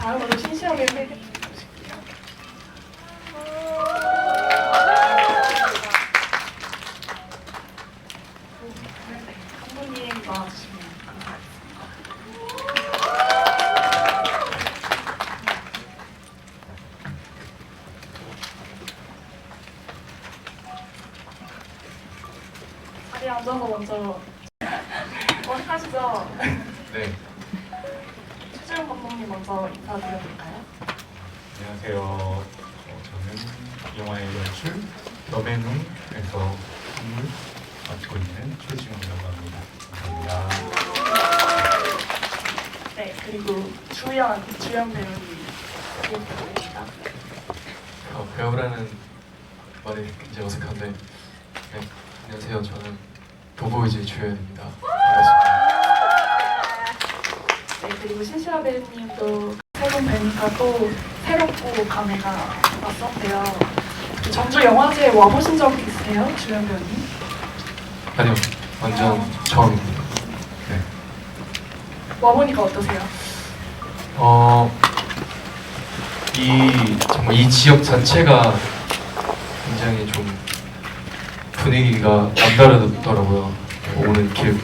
다음으로 신시하게 해주실게요. 감독님 나와주시면 감사하겠습니다. 자리에 앉아서 먼저 하시죠. 네, 최재훈 감독님 먼저 인사드려도 될까요? 안녕하세요. 저는 영화의 연출 너베눈에서 선물 맡고 있는 최지훈이라고 합니다. 감사합니다. 네, 그리고 주연 배우님 계십니다. 배우라는 말이 굉장히 어색한데, 네, 안녕하세요. 저는 도보이즈 주연입니다. 반갑습니다. 네, 그리고 신시아 배우님도 세 분 뵈니까 또 새롭고 감회가 왔었대요. 그 전주 영화제에 와보신 적 있으세요, 주연 배우님? 아니요, 완전 처음입니다. 네. 와보니까 어떠세요? 정말 이 지역 자체가 굉장히 좀 분위기가 남다르더라고요. 오는 길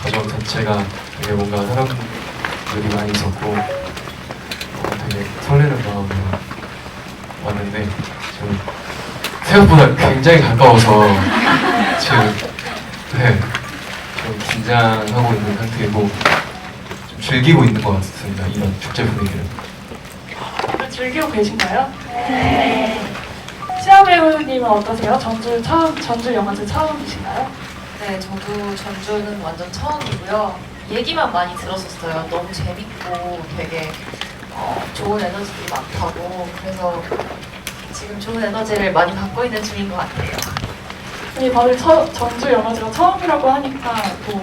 과정 자체가 되게 뭔가 사람들이 많이 있었고 되게 설레는 마음으로 왔는데 지금 생각보다 굉장히 가까워서 지금 좀 긴장하고 있는 상태이고 좀 즐기고 있는 것 같습니다. 이런 축제 분위기를. 즐기고 계신가요? 네. 시아 배우님은 어떠세요? 전주 영화제 처음이신가요? 네, 저도 전주는 완전 처음이고요. 얘기만 많이 들었었어요. 너무 재밌고 되게 좋은 에너지들이 많다고. 그래서 지금 좋은 에너지를 많이 받고 있는 중인 것 같아요. 아니, 다들 전주 영화제가 처음이라고 하니까 또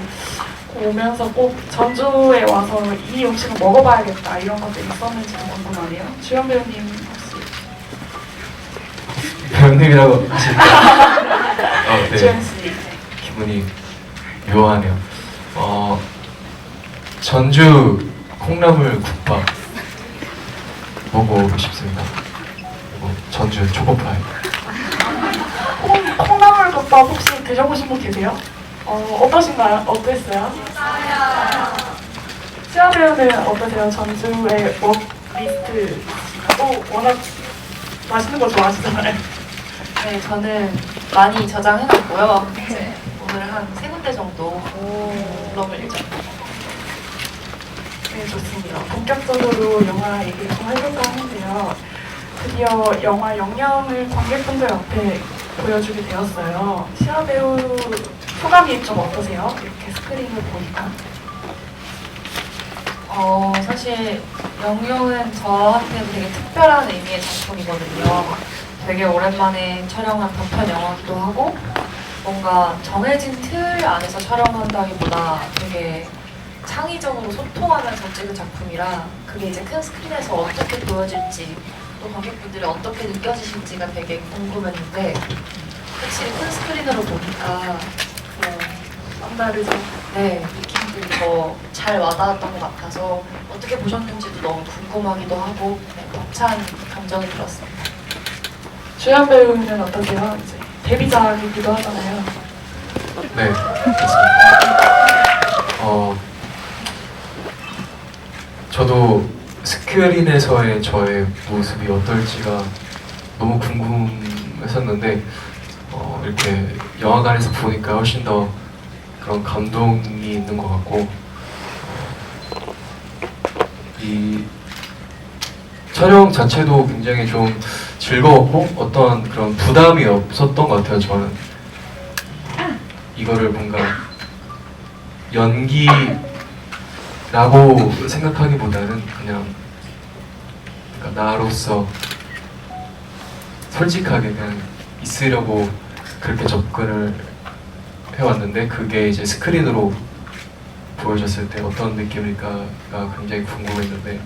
오면서 꼭 전주에 와서 이 음식을 먹어봐야겠다 이런 것들이 있었는지 궁금하네요. 주연 배우님 혹시? 배우님이라고 하시니까 네. 주연 씨. 기분이 묘하네요. 전주 콩나물 국밥 먹고 싶습니다. 그리고 전주 초코파이. 콩나물국밥 혹시 드셔보신 분 계세요? 어떠신가요? 어땠어요? 시아 배우는 어떠세요? 전주의 워크리스트 또 워낙 맛있는 거 좋아하시잖아요. 네, 저는 많이 저장해놨고요. 이제 오늘 한 3군데 정도 물어볼 예정입니다. 네, 좋습니다. 본격적으로 영화 얘기를 좀 해볼까 하는데요. 드디어 영화 영영을 관객분들 앞에 보여주게 되었어요. 시아 배우 소감이 좀 어떠세요? 이렇게 스크린을 보니까. 사실 영영은 저한테 되게 특별한 의미의 작품이거든요. 되게 오랜만에 촬영한 단편 영화기도 하고 뭔가 정해진 틀 안에서 촬영한다기보다 되게 창의적으로 소통하면서 찍은 작품이라 그게 이제 큰 스크린에서 어떻게 보여질지 또 관객분들이 어떻게 느껴지실지가 되게 궁금했는데 확실히 큰 스크린으로 보니까 남다르죠. 네, 느낌들이 더 잘 와닿았던 것 같아서 어떻게 보셨는지도 너무 궁금하기도 하고 네, 벅찬 감정이 들었습니다. 주연 배우는 어떠세요? 이제 데뷔작이기도 하잖아요. 네, 맞습니다. 저도 스크린에서의 저의 모습이 어떨지가 너무 궁금했었는데 이렇게 영화관에서 보니까 훨씬 더 그런 감동이 있는 것 같고 이 촬영 자체도 굉장히 좀 즐거웠고 어떤 그런 부담이 없었던 것 같아요. 저는 이거를 뭔가 연기라고 생각하기보다는 그냥 그러니까 나로서 솔직하게 그냥 있으려고 그렇게 접근을 해왔는데 그게 이제 스크린으로 보여줬을 때 어떤 느낌일까가 굉장히 궁금했는데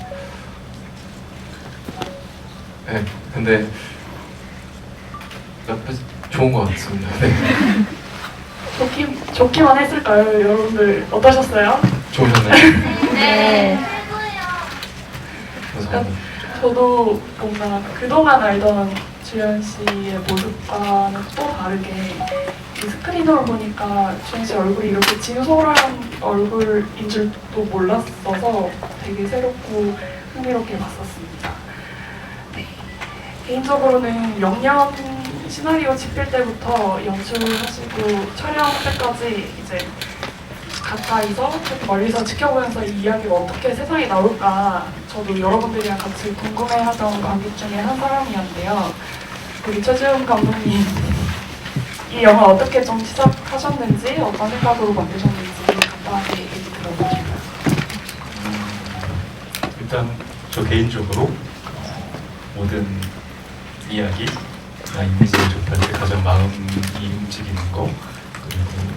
네, 근데 좋은 것 같습니다. 네. 좋기만 했을까요? 여러분들 어떠셨어요? 좋으셨나요? 네. 감사합니다. 저도 뭔가 그동안 알던 주연 씨의 모습과는 또 다르게 이 스크린으로 보니까 주연 씨 얼굴이 이렇게 진솔한 얼굴인 줄도 몰랐어서 되게 새롭고 흥미롭게 봤었습니다. 네. 개인적으로는 영영 시나리오 집필 때부터 연출을 하시고 촬영 때까지 이제 가까이서 멀리서 지켜보면서 이 이야기가 어떻게 세상에 나올까 저도 여러분들이랑 같이 궁금해하던 관객 중에 한 사람이었는데요. 우리 최지훈 감독님 이 영화 어떻게 좀 시작하셨는지 어떤 생각으로 만드셨는지 간단하게 얘기 들어보고 싶어요. 일단 저 개인적으로 모든 이야기나 이미지를 접할 때 가장 마음이 움직이는 거 그리고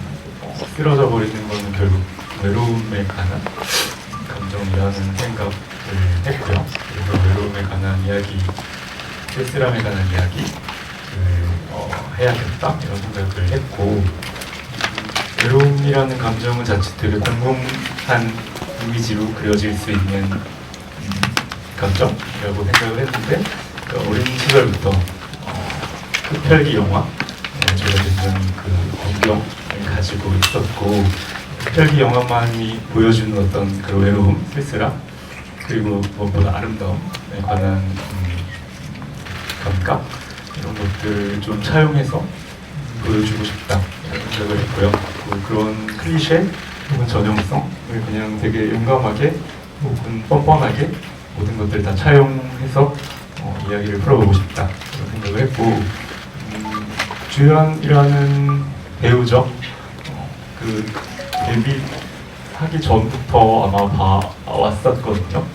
쓰러져 버리는 거는 결국 외로움에 관한 감정이라는 생각을 했고요. 그래서 외로움에 관한 이야기, 쓸쓸함에 관한 이야기를 해야겠다 이런 생각을 했고 외로움이라는 감정은 자칫 되게 공공한 이미지로 그려질 수 있는 감정이라고 생각을 했는데 어린 시절부터 흡혈귀 영화 제가 굉장히 그 공경을 가지고 있었고 흡혈귀 영화만이 보여주는 어떤 그 외로움, 쓸쓸함 그리고 무엇보다 아름다움에 관한 감각 이런 것들을 좀 차용해서 보여주고 싶다 이런 생각을 했고요. 그런 클리셰 혹은 전형성을 그냥 되게 용감하게 혹은 뻔뻔하게 모든 것들을 다 차용해서 이야기를 풀어보고 싶다 이런 생각을 했고 주연이라는 배우죠. 그 데뷔하기 전부터 아마 봐왔었거든요.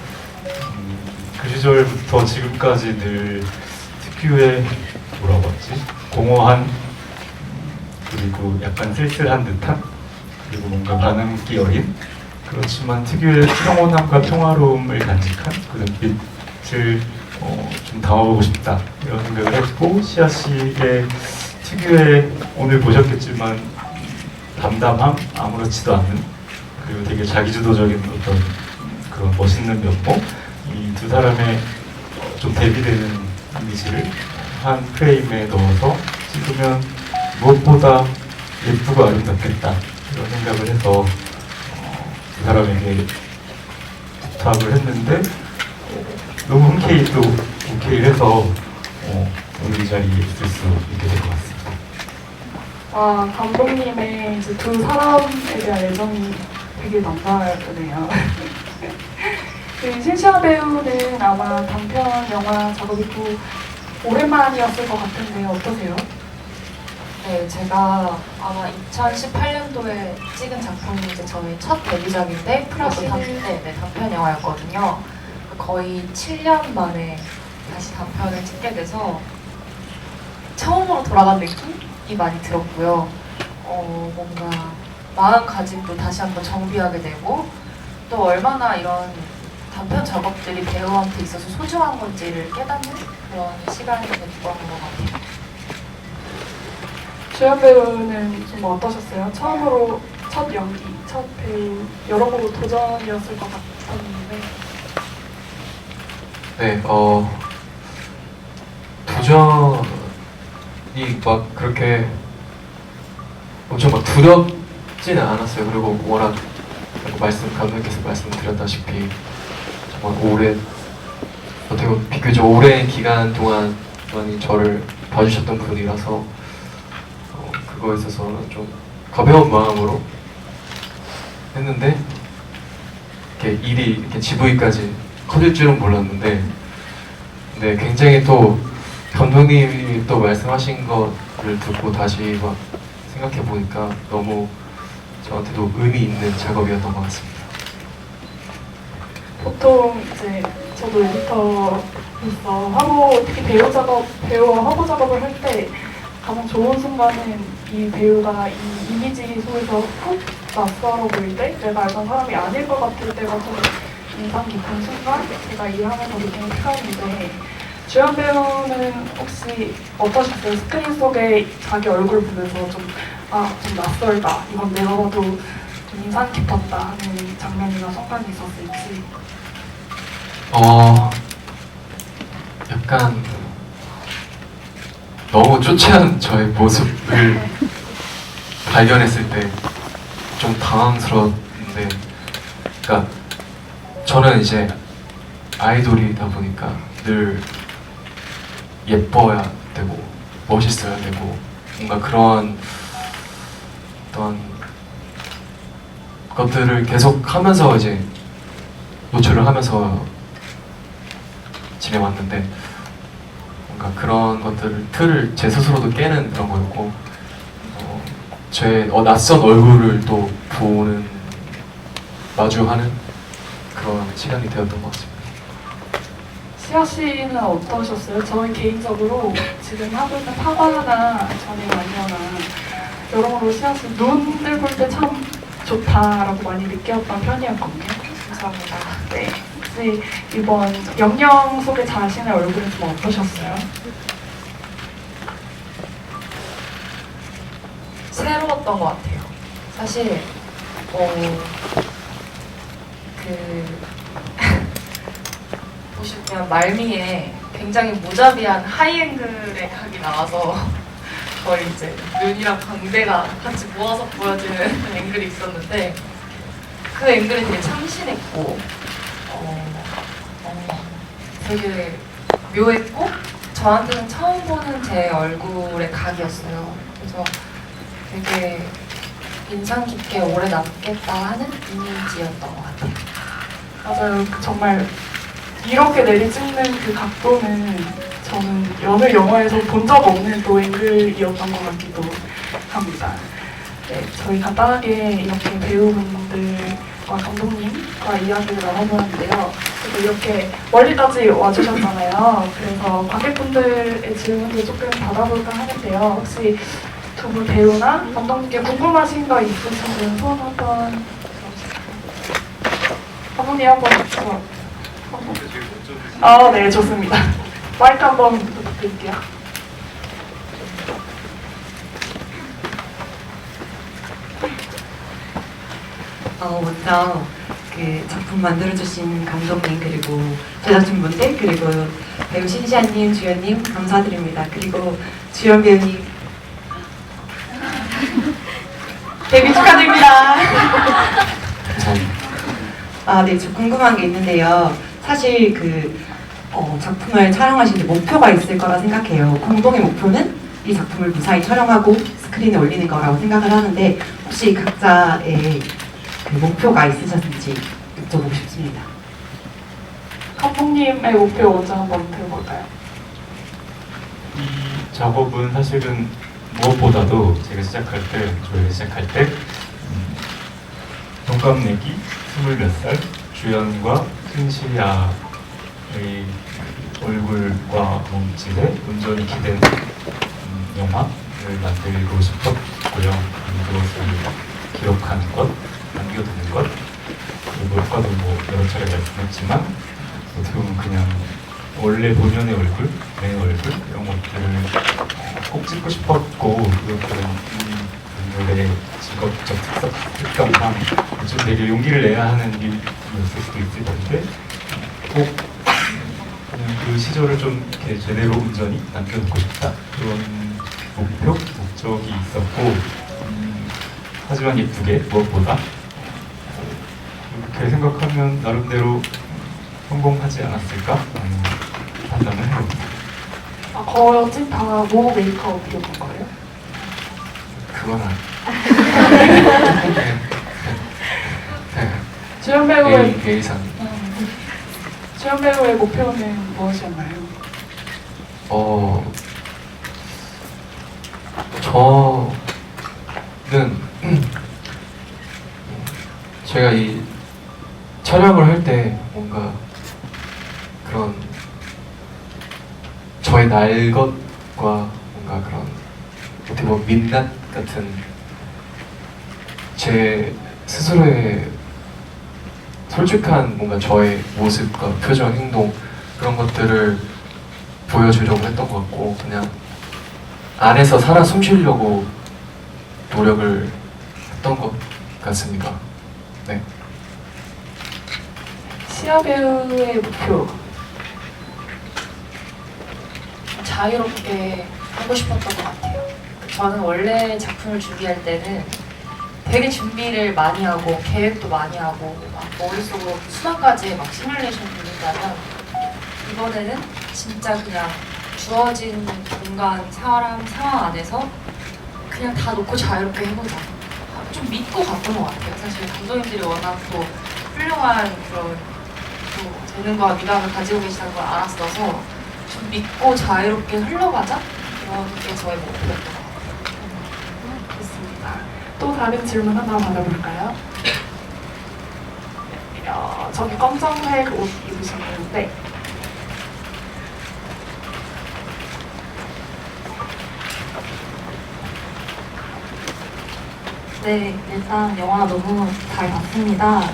그 시절부터 지금까지 늘 특유의 뭐라고 하지? 공허한 그리고 약간 쓸쓸한 듯한 그리고 뭔가 반응기 어린 그렇지만 특유의 평온함과 평화로움을 간직한 그 눈빛을 좀 담아보고 싶다 이런 생각을 했고 시아 씨의 특유의 오늘 보셨겠지만 담담함, 아무렇지도 않은 그리고 되게 자기주도적인 어떤 그런 멋있는 면모 이 두 사람의 좀 대비되는 이미지를 한 프레임에 넣어서 찍으면 무엇보다 예쁘고 아름답겠다 이런 생각을 해서 두 사람에게 부탁을 했는데 너무 흔쾌히 또 오케이를 해서 오늘 이 자리에 있을 수 있게 된 것 같습니다. 아, 감독님의 이제 두 사람에 대한 애정이 되게 남다르네요. 그 신시아 배우는 아마 단편 영화 작업이 또 오랜만이었을 것 같은데 어떠세요? 네, 제가 아마 2018년도에 찍은 작품이 이제 저희 첫 데뷔작인데 단편 영화였거든요. 거의 7년 만에 다시 단편을 찍게 돼서 처음으로 돌아간 느낌이 많이 들었고요. 뭔가 마음가짐도 다시 한번 정비하게 되고 또 얼마나 이런 단편 작업들이 배우한테 있어서 소중한 건지를 깨닫는 그런 시간이 됐던 것 같아요. 주연 배우는 좀 어떠셨어요? 처음으로 첫 연기, 첫 배우 여러모로 도전이었을 것 같았는데 네, 도전이 막 그렇게 엄청 막 두렵지는 않았어요. 그리고 워낙 감독님께서 말씀드렸다시피 정말 어떻게 보면 비교적 오랜 기간 동안 많이 저를 봐주셨던 분이라서 그거에 있어서는 좀 가벼운 마음으로 했는데 이렇게 일이 이렇게 GV까지 커질 줄은 몰랐는데 근데 굉장히 또 감독님이 또 말씀하신 거를 듣고 다시 막 생각해 보니까 너무 저한테도 의미 있는 작업이었던 것 같습니다. 보통 이제 저도 에디터로서 특히 배우와 화보 작업을 할 때 가장 좋은 순간은 이 배우가 이 이미지 속에서 푹 낯설어 보일 때 내가 알던 사람이 아닐 것 같을 때가 좀 인상 깊은 순간 제가 일하면서 느끼는 시간인데 주연 배우는 혹시 어떠셨어요? 스크린 속에 자기 얼굴 보면서 좀 낯설다 이건 내가 봐도 좀 인상 깊었다 하는 장면이나 순간이 있었을지. 약간 너무 초췌한 저의 모습을 발견했을 때 좀 당황스러웠는데, 그러니까 저는 이제 아이돌이다 보니까 늘 예뻐야 되고 멋있어야 되고 뭔가 그런 어떤 것들을 계속 하면서 이제 노출을 하면서 지내왔는데, 뭔가 그런 것들을 틀을 제 스스로도 깨는 그런 거였고, 제 낯선 얼굴을 또 보는 마주하는 그런 시간이 되었던 것 같습니다. 시아 씨는 어떠셨어요? 저는 개인적으로 지금 하고 있는 파바나 전임 아니어나 여러모로 시아 씨 눈을 볼 때 참 좋다라고 많이 느꼈던 편이었거든요. 감사합니다. 네. 혹시 이번 영영 속의 자신의 얼굴은 좀 어떠셨어요? 새로웠던 것 같아요. 사실 보시면 말미에 굉장히 무자비한 하이앵글의 각이 나와서 거의 이제 눈이랑 광대가 같이 모아서 보여지는 앵글이 있었는데, 그 앵글이 되게 참신했고 되게 묘했고 저한테는 처음 보는 제 얼굴의 각이었어요. 그래서 되게 인상 깊게 오래 남겠다 하는 이미지였던 것 같아요. 맞아요. 정말 이렇게 내리찍는 그 각도는 저는 어느 영화에서 본 적 없는 또 앵글이었던 것 같기도 합니다. 네, 저희 간단하게 이렇게 배우분들과 감독님과 이야기를 나눠보는데요. 그리고 이렇게 멀리까지 와주셨잖아요. 그래서 관객분들의 질문도 조금 받아볼까 하는데요. 혹시 두 분 배우나 감독님께 궁금하신 거 있으시면 소원 한번 감독님 한번 네, 좋습니다. 마이크 한번 부탁드릴게요. 먼저 그 작품 만들어주신 감독님, 그리고 제작진분들, 그리고 배우 신시아님, 주연님 감사드립니다. 그리고 주연 배우님 데뷔 축하드립니다. 네, 저 궁금한 게 있는데요. 사실 작품을 촬영하실 때 목표가 있을 거라 생각해요. 공동의 목표는 이 작품을 무사히 촬영하고 스크린에 올리는 거라고 생각을 하는데, 혹시 각자의 그 목표가 있으셨는지 여쭤보고 싶습니다. 감독님의 목표 먼저 한번 들어볼까요? 이 작업은 사실은 무엇보다도 제가 저희가 시작할 때 동갑내기 20몇 살 주연과 신시아의 얼굴과 몸짓에 온전히 기댄 영화를 만들고 싶었고요. 그것을 기록하는 것, 남겨두는 것, 그리고 아까도 여러 차례 말씀했지만 어떻게 보면 그냥 원래 본연의 얼굴, 내 얼굴 이런 것들을 꼭 찍고 싶었고, 그것들은 분들의 직업적 특성상 좀 되게 용기를 내야 하는 일이었을 수도 있을 텐데, 꼭 그냥 그 시절을 좀 이렇게 제대로 온전히 남겨놓고 싶다, 그런 목적이 있었고, 하지만 예쁘게 무엇보다 이렇게 생각하면 나름대로 성공하지 않았을까 하는 판단을 해봅니다. 거진 다 모 메이크업이었던 거예요? 그건 주연 배우의 A상. 주연 배우의 목표는 무엇이었나요? 저는 제가 이 촬영을 할 때 뭔가 그런 저의 날 것과 뭔가 그런 어떻게 보면 민낯 같은 제 스스로의 솔직한 뭔가 저의 모습과 표정, 행동 그런 것들을 보여주려고 했던 것 같고, 그냥 안에서 살아 숨쉬려고 노력을 했던 것 같습니다. 네. 시아 배우의 목표. 자유롭게 하고 싶었던 것 같아요. 저는 원래 작품을 준비할 때는 되게 준비를 많이 하고 계획도 많이 하고 막 머릿속으로 수학까지 막 시뮬레이션 돌린다면 이번에는 진짜 그냥 주어진 공간, 사람, 상황 안에서 그냥 다 놓고 자유롭게 해보자. 좀 믿고 갔던 것 같아요. 사실 감독님들이 워낙 또 훌륭한 그런 또 재능과 미각을 가지고 계시다는 걸 알았어서 좀 믿고 자유롭게 흘러가자? 그런 게 저의 목표였던 것 같아요. 좋습니다. 또 다른 질문 하나 받아볼까요? 저기 검정색 옷 입으셨는데 네, 일단 영화 너무 잘 봤습니다.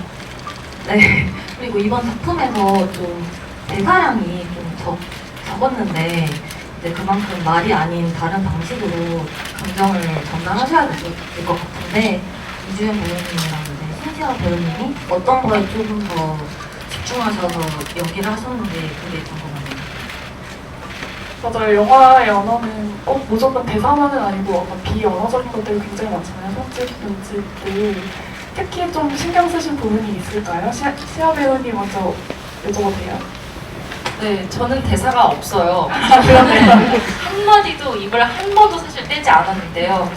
네, 그리고 이번 작품에서 좀 대사량이 좀 적었는데 이제 그만큼 말이 아닌 다른 방식으로 감정을 전달하셔야 될 것 같은데 이주연 배우님이랑 이제 신지아 배우님이 어떤 거에 조금 더 집중하셔서 연기를 하셨는지 그게 궁금합니다. 맞아요. 영화의 언어는 무조건 대사만은 아니고 어떤 비언어적인 것들이 굉장히 많잖아요. 손짓, 눈짓들. 특히 좀 신경 쓰신 부분이 있을까요? 시아 배우님 먼저 여쭤봐도 돼요? 네, 저는 대사가 없어요. 그러네요. 한마디도 입을 한 번도 사실 떼지 않았는데요.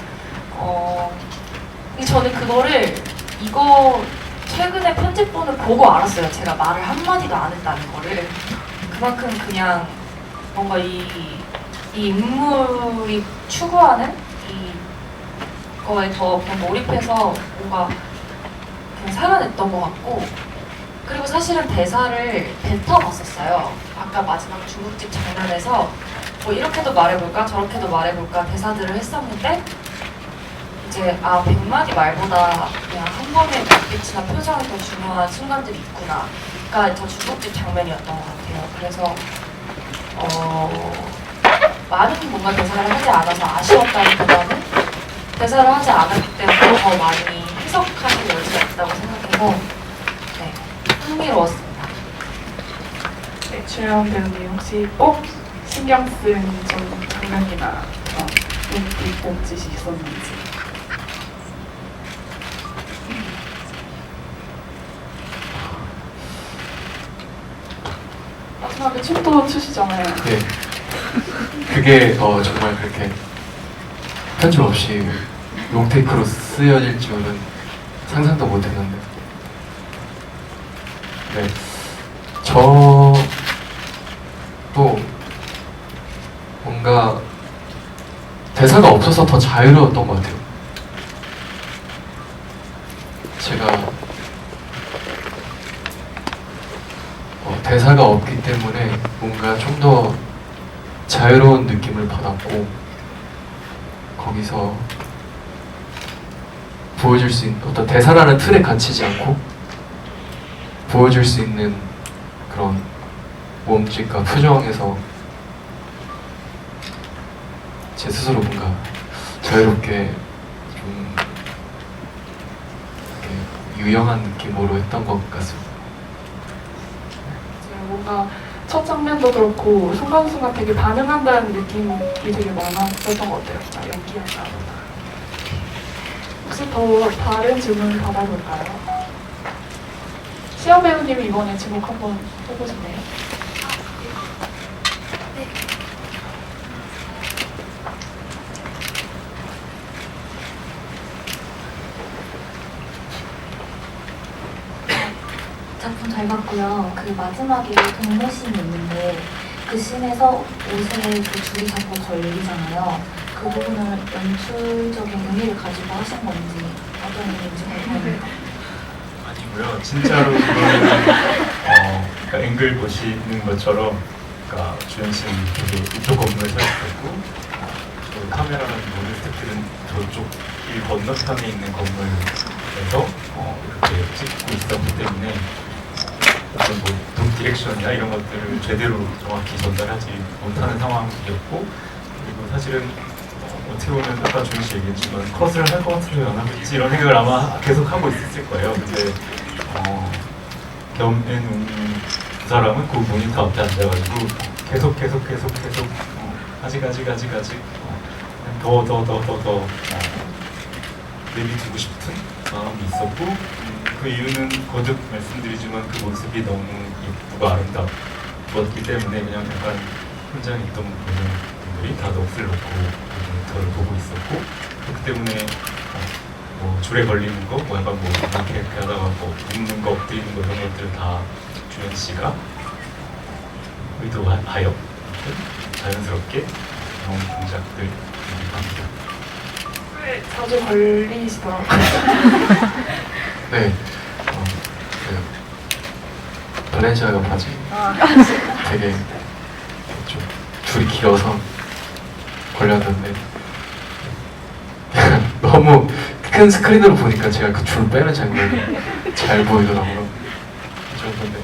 근데 저는 그거를 이거 최근에 편집본을 보고 알았어요. 제가 말을 한마디도 안 했다는 거를. 그만큼 그냥 뭔가 이 인물이 추구하는 이거에 더 그냥 몰입해서 뭔가 그냥 살아냈던 것 같고 그리고 사실은 대사를 뱉어봤었어요. 아까 마지막 중국집 장면에서 뭐 이렇게도 말해볼까 저렇게도 말해볼까 대사들을 했었는데 이제 100마디 말보다 그냥 한 번의 눈빛이나 표정이 더 중요한 순간들이 있구나. 그러니까 저 중국집 장면이었던 것 같아요. 그래서 많은 뭔가 대사를 하지 않아서 아쉬웠다기보다는 대사를 하지 않았기 때문에 더 많이 해석하는 여지가 있다고 생각해서 네, 흥미로웠습니다. 네, 주연 배우님 혹시 꼭 신경 쓴 좀 장면이나 눈빛, 몸짓이 있었는지. 마지막에 춤도 추시잖아요. 네. 그게 정말 그렇게 편집 없이 롱테이크로 쓰여질 줄은 상상도 못했는데. 네. 저도 뭔가 대사가 없어서 더 자유로웠던 것 같아요. 제가 대사가 없기 때문에 뭔가 좀 더 자유로운 느낌을 받았고 거기서 보여줄 수 있는 어떤 대사라는 틀에 갇히지 않고 보여줄 수 있는 그런 몸짓과 표정에서 제 스스로 뭔가 자유롭게 좀 이렇게 유영한 느낌으로 했던 것 같습니다. 뭔가 첫 장면도 그렇고 순간순간 되게 반응한다는 느낌이 되게 많았었던 것 같아요. 연기한다. 혹시 더 다른 질문 받아볼까요? 시아 배우님이 이번에 지목 한번 해보시네요. 작품 잘 봤고요. 그 마지막에 동료씬이 있는데 그 씬에서 옷에 그 줄이 자꾸 걸리잖아요. 그 부분을 연출적인 의미를 가지고 하신 건지 어떤 의미인지 궁금합니다. 아니고요. 진짜로 그거는 그러니까 앵글 보시는 것처럼 그러니까 주연 씨는 되게 이쪽 건물에 서 있었고 저희 카메라는 모든 스태프들은 저쪽 길 건너편에 있는 건물에서 이렇게 찍고 있었기 때문에 어떤 뭐 디렉션이나 이런 것들을 제대로 정확히 전달하지 못하는 상황이었고 그리고 사실은 어떻게 보면 아까 주인 씨 얘기했지만 컷을 할 것 같으면 안 하겠지 이런 생각을 아마 계속 하고 있었을 거예요. 근데 겸앤 두 사람은 그 모니터 앞에 앉아가지고 계속 아직 더 내비두고 싶은 마음이 있었고 그 이유는 거듭 말씀드리지만 그 모습이 너무 예쁘고 아름다웠기 때문에 그냥 약간 현장에 있던 모든 분들이 다 넋을 놓고 저를 보고 있었고 그렇기 때문에 뭐 줄에 걸리는 거, 뭐 약간 뭐 이렇게 하다가 뭐 눕는 거, 엎드리는 거 이런 것들은 다 주현 씨가 의도하여 자연스럽게 나온 동작들 합니다. 왜 자주 걸리시더라고요. 네. 발렌시아가 바지 되게 좀 줄이 길어서 걸렸는데 너무 큰 스크린으로 보니까 제가 그 줄 빼는 장면이 잘 보이더라고요. 그 정도인데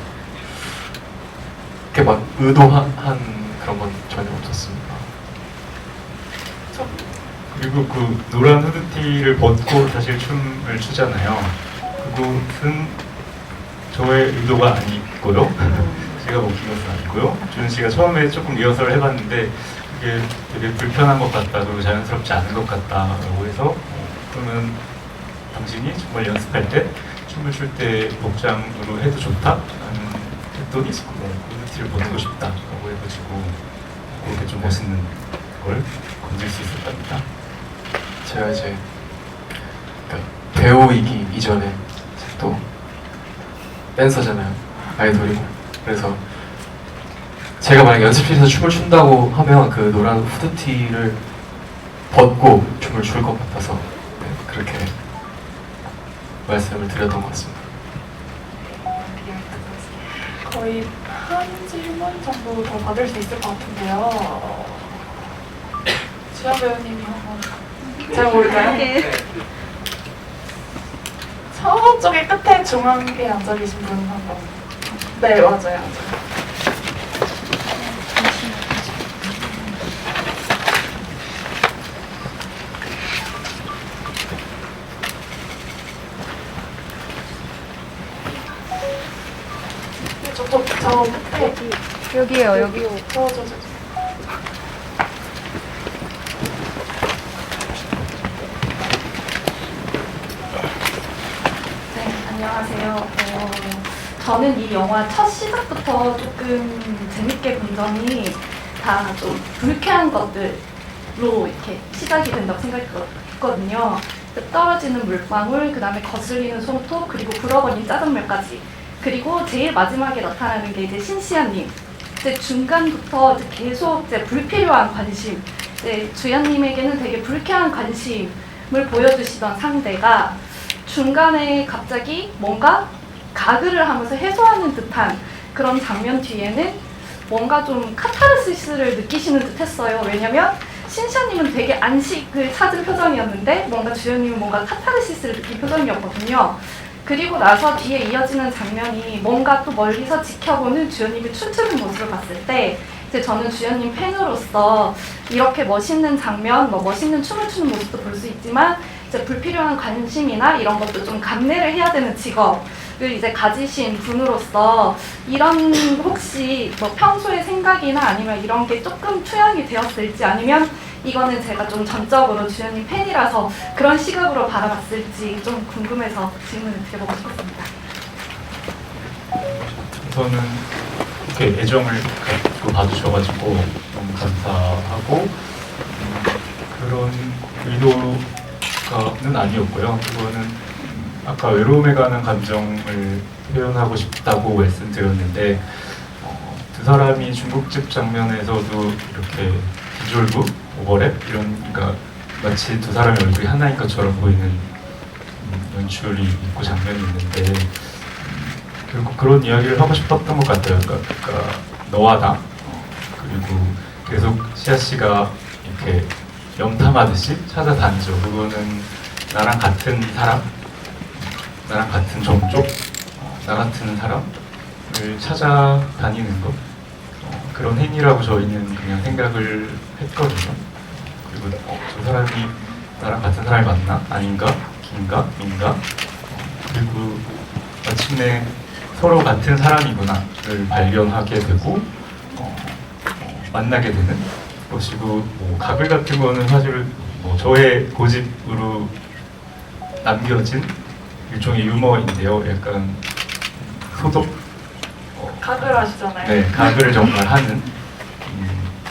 그렇게 막 의도한 그런 건 전혀 없었습니다. 그리고 그 노란 후드티를 벗고 사실 춤을 추잖아요. 그것은 저의 의도가 아니고요. 제가 먹힌 것은 아니고요. 주현 씨가 처음에 조금 리허설을 해봤는데 그게 되게 불편한 것 같다, 그리고 자연스럽지 않은 것 같다라고 해서 그러면 당신이 정말 연습할 때 춤을 출 때 복장으로 해도 좋다? 했더니 후드티를 벗고 싶다라고 해가지고 그렇게 좀 멋있는 걸 건질 수 있었답니다. 제가 이제 그러니까 배우이기 이전에 또 댄서잖아요. 아이돌이고. 그래서 제가 만약 연습실에서 춤을 춘다고 하면 그 노란 후드티를 벗고 춤을 출 것 같아서 네, 그렇게 말씀을 드렸던 것 같습니다. 거의 한 질문 정도 더 받을 수 있을 것 같은데요. 주연 배우님이 한번 잘 모를까요? 저쪽에 끝에 중앙에 앉아 계신 분 한번. 네, 맞아요. 저쪽 저 끝에 여기요, 여기. 저. 네, 안녕하세요. 저는 이 영화 첫 시작부터 조금 재밌게 본 점이 다 좀 불쾌한 것들로 이렇게 시작이 된다고 생각했거든요. 떨어지는 물방울, 그 다음에 거슬리는 손톱, 그리고 불어버린 짜장면까지. 그리고 제일 마지막에 나타나는 게 이제 신시아님. 이제 중간부터 이제 계속 이제 불필요한 관심, 이제 주연님에게는 되게 불쾌한 관심을 보여주시던 상대가 중간에 갑자기 뭔가 가글을 하면서 해소하는 듯한 그런 장면 뒤에는 뭔가 좀 카타르시스를 느끼시는 듯 했어요. 왜냐면 신시아님은 되게 안식을 찾은 표정이었는데 뭔가 주연님은 뭔가 카타르시스를 느낀 표정이었거든요. 그리고 나서 뒤에 이어지는 장면이 뭔가 또 멀리서 지켜보는 주연님이 춤추는 모습을 봤을 때 이제 저는 주연님 팬으로서 이렇게 멋있는 장면, 뭐 멋있는 춤을 추는 모습도 볼 수 있지만 이제 불필요한 관심이나 이런 것도 좀 감내를 해야 되는 직업을 이제 가지신 분으로서 이런 혹시 뭐 평소의 생각이나 아니면 이런 게 조금 투영이 되었을지 아니면 이거는 제가 좀 전적으로 주연님 팬이라서 그런 시각으로 바라봤을지 좀 궁금해서 질문을 드려보고 싶었습니다. 저는 이렇게 애정을 가지고 봐주셔가지고 너무 감사하고 그런 의도는 아니었고요. 그거는 아까 외로움에 관한 감정을 표현하고 싶다고 말씀드렸는데 두 사람이 중국집 장면에서도 이렇게 비졸브, 오버랩 이런 그러니까 마치 두 사람의 얼굴이 하나인 것처럼 보이는 연출이 있고 장면이 있는데 결국 그런 이야기를 하고 싶었던 것 같아요. 그러니까 너와 나 그리고 계속 시아 씨가 이렇게 염탐하듯이 찾아다니죠. 그거는 나랑 같은 사람, 나랑 같은 종족, 나 같은 사람을 찾아다니는 것 그런 행위라고 저희는 그냥 생각을 했거든요. 그리고 저 사람이 나랑 같은 사람이 맞나? 아닌가? 긴가? 민가? 그리고 마침내 서로 같은 사람이구나를 발견하게 되고 만나게 되는 보시고 뭐 가글 같은 거는 사실 뭐 저의 고집으로 남겨진 일종의 유머인데요. 약간 소독 가글 하시잖아요. 네, 가글을 정말 하는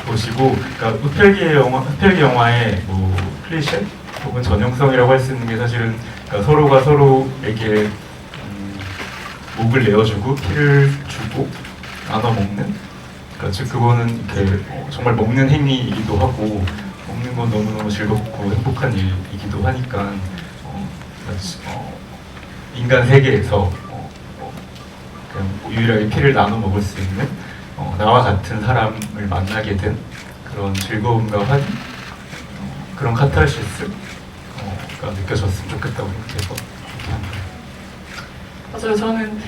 보시고, 그러니까 흡혈귀 영화의 뭐 클리셰 혹은 전형성이라고 할 수 있는 게 사실은 그러니까 서로가 서로에게 목을 내어주고 피를 주고 나눠 먹는, 그러니까 즉 그거는 이렇게 정말 먹는 행위이기도 하고 먹는 건 너무너무 즐겁고 행복한 일이기도 하니까 인간 세계에서 그냥 유일하게 피를 나눠 먹을 수 있는 나와 같은 사람을 만나게 된 그런 즐거움과 환희, 그런 카타르시스가 느껴졌으면 좋겠다고 생각해서 이렇게 합니다. 맞아요. 저는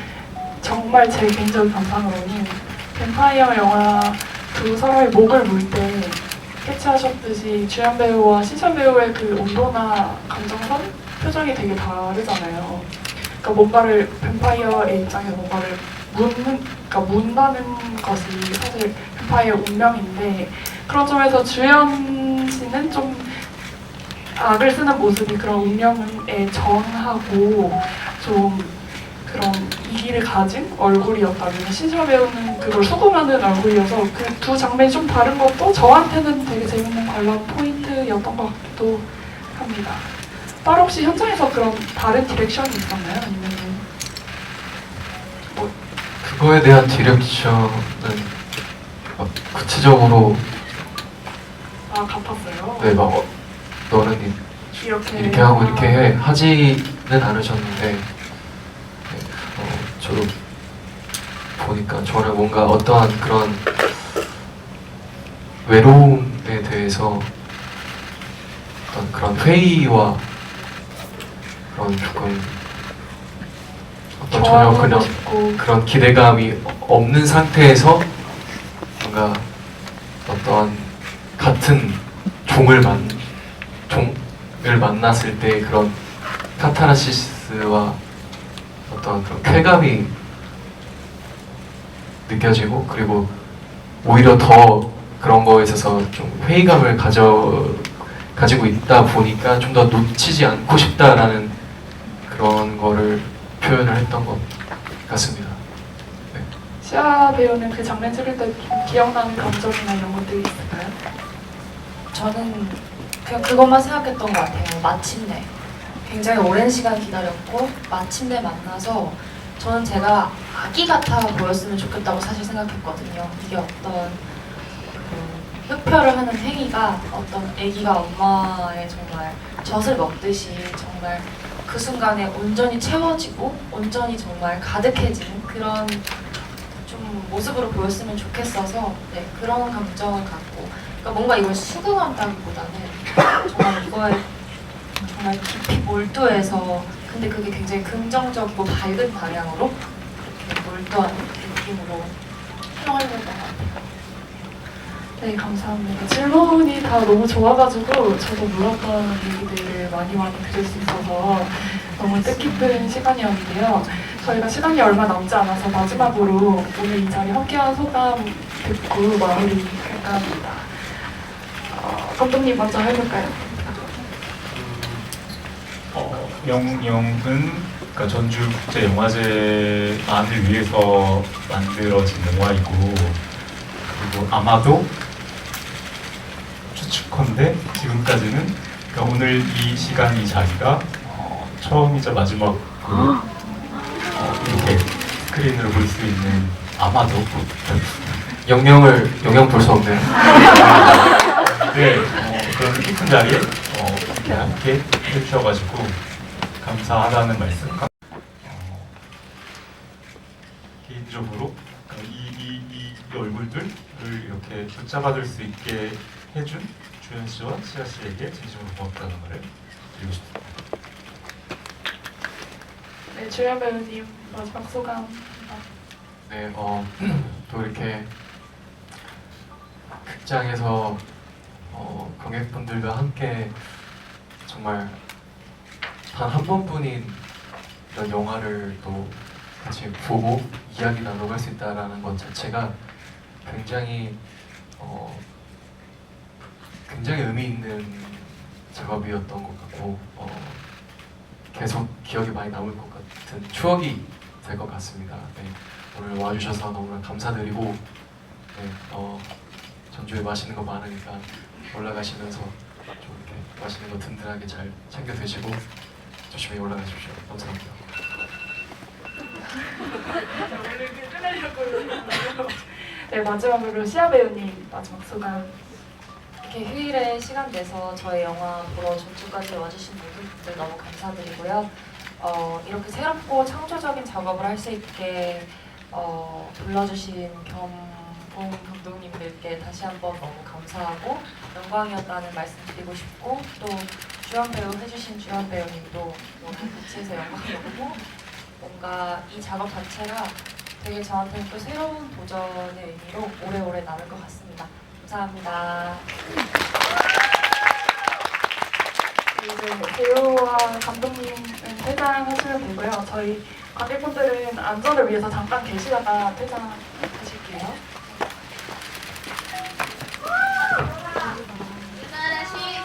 정말 제 개인적인 감상으로는 뱀파이어 영화 두 사람의 목을 물 때 캐치하셨듯이 주연 배우와 시선 배우의 그 온도나 감정선, 표정이 되게 다르잖아요. 그러니까 뭔가를 뱀파이어의 입장에서 뭔가를 문다는 것이 사실 뱀파이어 운명인데, 그런 점에서 주연 씨는 좀 악을 쓰는 모습이 그런 운명에 정하고 좀 그런 이기를 가진 얼굴이었다면, 신서 배우는 그걸 수긍하는 얼굴이어서 그 두 장면이 좀 다른 것도 저한테는 되게 재밌는 관람 포인트였던 것 같기도 합니다. 따로 혹시 현장에서 그런 다른 디렉션이 있었나요? 아니면 뭐 그거에 대한 디렉션은 구체적으로 같았어요? 네, 막 너는 이렇게 하고 이렇게 해 하지는 않으셨는데, 네, 저도 보니까 저는 뭔가 어떠한 그런 외로움에 대해서 어떤 그런 회의와 그런 조금 어떤 전혀 그냥 싶고 그런 기대감이 없는 상태에서 뭔가 어떠한 같은 종을 만났을 때 그런 카타르시스와 어떤 그런 쾌감이 느껴지고, 그리고 오히려 더 그런 거에 있어서 좀 회의감을 가지고 있다 보니까 좀 더 놓치지 않고 싶다라는 그런 거를 표현을 했던 것 같습니다. 네. 시아 배우는 그 장면 찍을 때 좀 기억나는 감정이나 이런 것들이 있을까요? 저는 그냥 그것만 생각했던 것 같아요. 마침내 굉장히 오랜 시간 기다렸고 마침내 만나서 저는 제가 아기 같아 보였으면 좋겠다고 사실 생각했거든요. 이게 어떤 그 흡혈을 하는 행위가 어떤 아기가 엄마의 정말 젖을 먹듯이 정말 그 순간에 온전히 채워지고 온전히 정말 가득해지는 그런 좀 모습으로 보였으면 좋겠어서 네, 그런 감정을 갖고, 그러니까 뭔가 이걸 수긍한다기보다는 정말 이거에 정말 깊이 몰두해서, 근데 그게 굉장히 긍정적이고 밝은 방향으로 이렇게 몰두하는 느낌으로 촬영하려고 했던 것 같아요. 네, 감사합니다. 질문이 다 너무 좋아가지고 저도 몰랐던 얘기들을 많이 들을 수 있어서 너무 뜻깊은 시간이었는데요. 저희가 시간이 얼마 남지 않아서 마지막으로 오늘 이 자리 함께한 소감 듣고 마무리할까 합니다. 감독님 먼저 해볼까요? 영영은 그러니까 전주국제영화제만을 위해서 만들어진 영화이고, 그리고 아마도 추측컨대 지금까지는 그러니까 오늘 이 시간 이 자리가 처음이자 마지막으로 이렇게 스크린으로 볼 수 있는, 아마도 영영 볼 수 없네요. 네, 그런 깊은 자리에 이렇게 함께 해주셔가지고 감사하다는 말씀. 개인적으로 이 얼굴들을 이렇게 붙잡아둘 수 있게 해준 주현 씨와 시아 씨에게 진심으로 고맙다는 말을 드리고 싶습니다. 네, 주연 배우님 마지막 소감. 네, 또 이렇게 극장에서 관객분들과 함께 정말 단 한 번뿐인 이런 영화를 또 같이 보고 이야기 나눠갈 수 있다는 것 자체가 굉장히 굉장히 의미 있는 작업이었던 것 같고 계속 기억에 많이 남을 것 같은 추억이 될 것 같습니다. 네, 오늘 와주셔서 너무나 감사드리고 네, 전주에 맛있는 거 많으니까 올라가시면서 좀 이렇게 맛있는 거 든든하게 잘 챙겨 드시고 조심히 올라가십시오. 감사합니다. 네, 마지막으로 시아 배우님 마지막 소감. 이렇게 휴일에 시간 내서 저희 영화 보러 전주까지 와주신 모든 분들 너무 감사드리고요. 이렇게 새롭고 창조적인 작업을 할 수 있게 불러주신 경공 감독님들께 다시 한번 너무 감사하고 영광이었다는 말씀 드리고 싶고, 또 주연 배우 해주신 주연 배우님도 너무 같이 해서 영광이었고, 뭔가 이 작업 자체가 되게 저한테는 또 새로운 도전의 의미로 오래오래 남을 것 같습니다. 감사합니다. 이제 배우와 감독님은 퇴장하시면 되고요. 저희 관객분들은 안전을 위해서 잠깐 계시다가 퇴장하실게요. Terima kasih.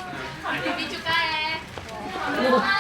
Lebih juga ya.